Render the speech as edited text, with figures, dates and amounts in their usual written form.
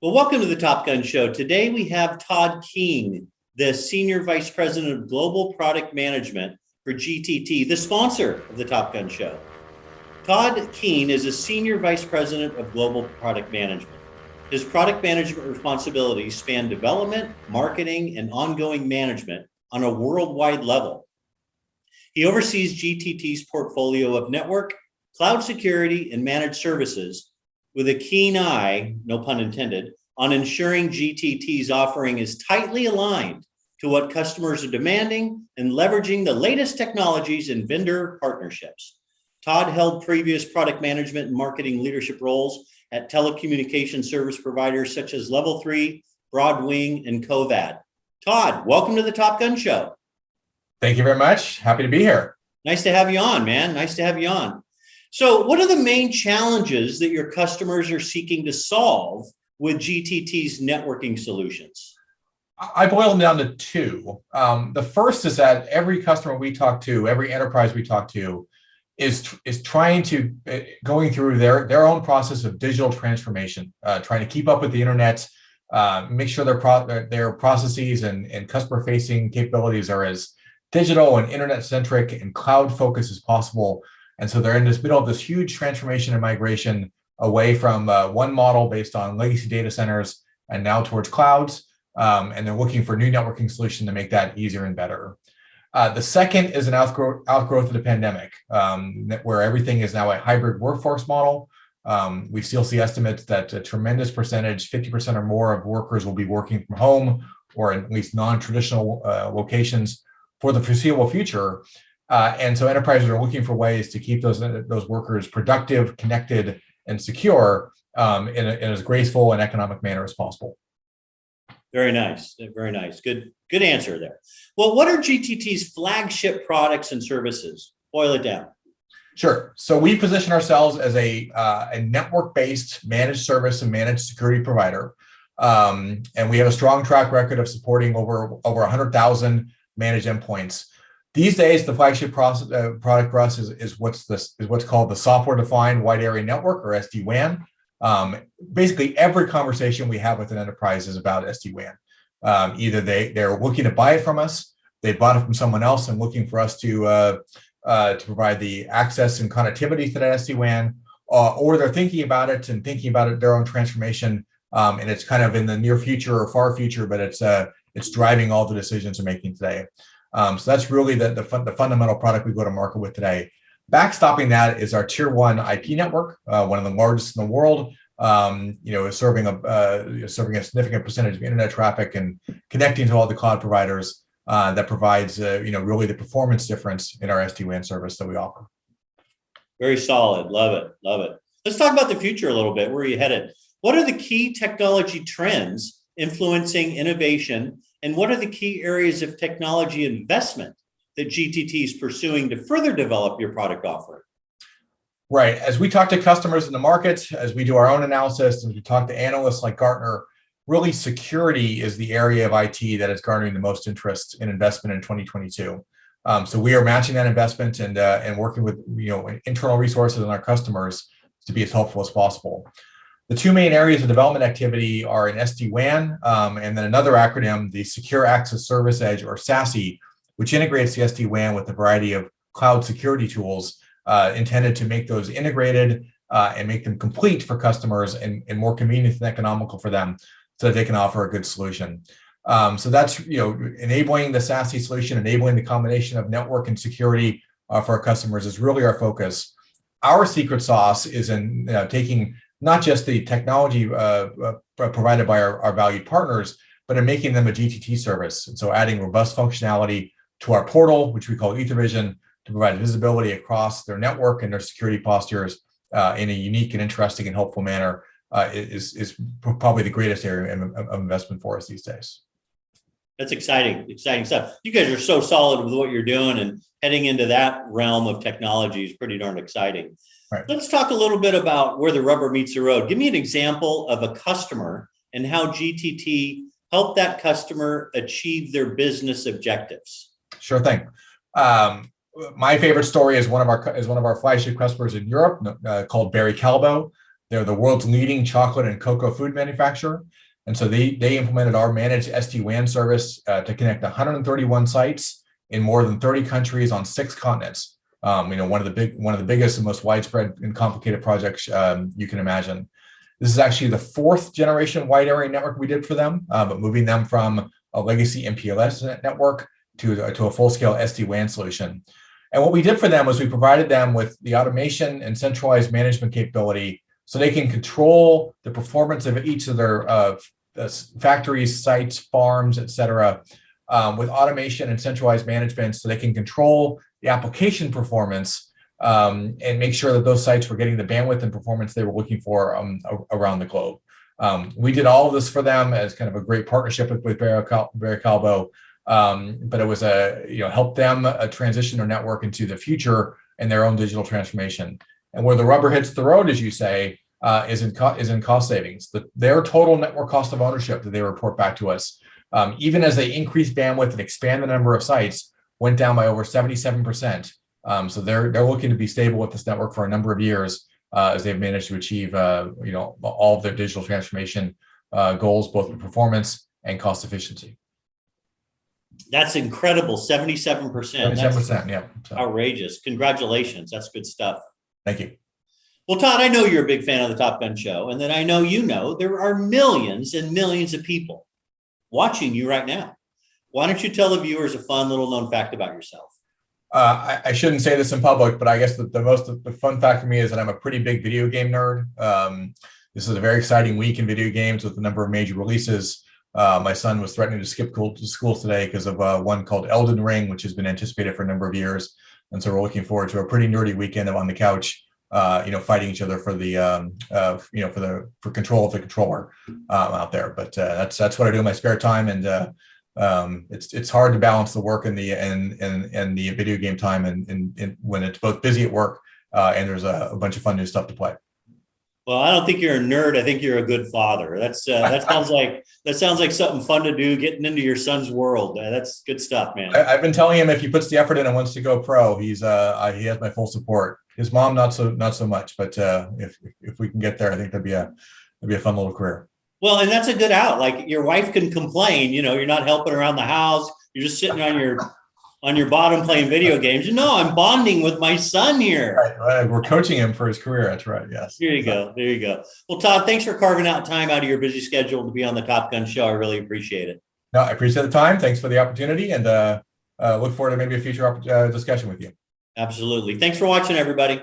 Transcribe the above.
Well, welcome to the Top Gun Show. Today we have Todd Keihn, the Senior Vice President of Global Product Management for GTT, the sponsor of the Top Gun Show. Todd Keihn is a Senior Vice President of Global Product Management. His product management responsibilities span development, marketing, and ongoing management on a worldwide level. He oversees GTT's portfolio of network, cloud security, and managed services with a keen eye, no pun intended, on ensuring GTT's offering is tightly aligned to what customers are demanding and leveraging the latest technologies and vendor partnerships. Todd held previous product management and marketing leadership roles at telecommunication service providers such as Level 3, Broadwing, and Covad. Todd, welcome to the Top Gun Show. Thank you very much. Happy to be here. Nice to have you on, man. Nice to have you on. So what are the main challenges that your customers are seeking to solve with GTT's networking solutions? I boil them down to two. The first is that every customer we talk to, every enterprise we talk to, is trying to going through their own process of digital transformation, trying to keep up with the internet, make sure their processes and customer-facing capabilities are as digital and internet-centric and cloud-focused as possible. And so they're in this middle of this huge transformation and migration away from one model based on legacy data centers and now towards clouds. And they're looking for new networking solution to make that easier and better. The second is an outgrowth of the pandemic, where everything is now a hybrid workforce model. We still see estimates that a tremendous percentage, 50% or more of workers will be working from home or at least non-traditional locations for the foreseeable future. And so enterprises are looking for ways to keep those workers productive, connected, and secure in as graceful and economic manner as possible. Very nice. Very nice. Good answer there. Well, what are GTT's flagship products and services? Boil it down. Sure. So we position ourselves as a network-based managed service and managed security provider. And we have a strong track record of supporting over 100,000 managed endpoints. These days, the flagship product for us is what's called the software-defined wide area network, or SD-WAN. Basically, every conversation we have with an enterprise is about SD-WAN. Either they're looking to buy it from us, they bought it from someone else and looking for us to provide the access and connectivity to that SD-WAN, or they're thinking about it their own transformation, and it's kind of in the near future or far future, but it's driving all the decisions they're making today. So that's really the fundamental product we go to market with today. Backstopping that is our tier 1 IP network, one of the largest in the world, serving a significant percentage of internet traffic and connecting to all the cloud providers that provides, really the performance difference in our SD-WAN service that we offer. Very solid. Love it. Love it. Let's talk about the future a little bit. Where are you headed? What are the key technology trends influencing innovation? And what are the key areas of technology investment that GTT is pursuing to further develop your product offering? Right. As we talk to customers in the market, as we do our own analysis, as we talk to analysts like Gartner, really security is the area of IT that is garnering the most interest in investment in 2022. So we are matching that investment and working with internal resources and our customers to be as helpful as possible. The two main areas of development activity are in SD-WAN and then another acronym, the Secure Access Service Edge, or SASE, which integrates the SD-WAN with a variety of cloud security tools intended to make those integrated and make them complete for customers and more convenient and economical for them so that they can offer a good solution. So that's enabling the SASE solution, enabling the combination of network and security for our customers is really our focus. Our secret sauce is in taking not just the technology provided by our valued partners, but in making them a GTT service. And so adding robust functionality to our portal, which we call EtherVision, to provide visibility across their network and their security postures in a unique and interesting and helpful manner is probably the greatest area of investment for us these days. That's exciting stuff. You guys are so solid with what you're doing, and heading into that realm of technology is pretty darn exciting. Right. Let's talk a little bit about where the rubber meets the road. Give me an example of a customer and how GTT helped that customer achieve their business objectives. Sure thing. My favorite story is one of our flagship customers in Europe called Barry Callebaut. They're the world's leading chocolate and cocoa food manufacturer. And so they implemented our managed SD-WAN service to connect 131 sites in more than 30 countries on 6 continents. One of the biggest and most widespread and complicated projects you can imagine. This is actually the 4th generation wide area network we did for them, but moving them from a legacy MPLS network to a full-scale SD-WAN solution. And what we did for them was we provided them with the automation and centralized management capability so they can control the performance of each of their factories, sites, farms, et cetera, with automation and centralized management so they can control the application performance and make sure that those sites were getting the bandwidth and performance they were looking for around the globe. We did all of this for them as kind of a great partnership with Barry Calvo, but it was help them transition their network into the future and their own digital transformation. And where the rubber hits the road, as you say, is in cost savings. Their total network cost of ownership that they report back to us, even as they increase bandwidth and expand the number of sites, went down by over 77%. So they're looking to be stable with this network for a number of years as they've managed to achieve all of their digital transformation goals, both in performance and cost efficiency. That's incredible, 77%. 77%, yeah. So, outrageous. Congratulations. That's good stuff. thank you. Well, Todd, I know you're a big fan of the Top Gun Show, and then I know there are millions and millions of people watching you right now. Why don't you tell the viewers a fun little known fact about yourself? I shouldn't say this in public, but I guess the fun fact for me is that I'm a pretty big video game nerd. This is a very exciting week in video games with a number of major releases. My son was threatening to skip school today because of one called Elden Ring, which has been anticipated for a number of years. And so we're looking forward to a pretty nerdy weekend of on the couch, fighting each other for the for control of the controller out there. But that's what I do in my spare time, and it's hard to balance the work and the video game time, and when it's both busy at work and there's a bunch of fun new stuff to play. Well, I don't think you're a nerd. I think you're a good father. That sounds like something fun to do, getting into your son's world. That's good stuff, man. I've been telling him if he puts the effort in and wants to go pro, he has my full support. His mom not so much, but if we can get there, I think that'd be a fun little career. Well, and that's a good out. Like, your wife can complain, you're not helping around the house. You're just sitting on your bottom playing video games. I'm bonding with my son here. Right. We're coaching him for his career. That's right. Yes. There you go. Well, Todd, thanks for carving out time out of your busy schedule to be on the Top Gun Show. I really appreciate it. No, I appreciate the time. Thanks for the opportunity, and look forward to maybe a future discussion with you. Absolutely. Thanks for watching, everybody.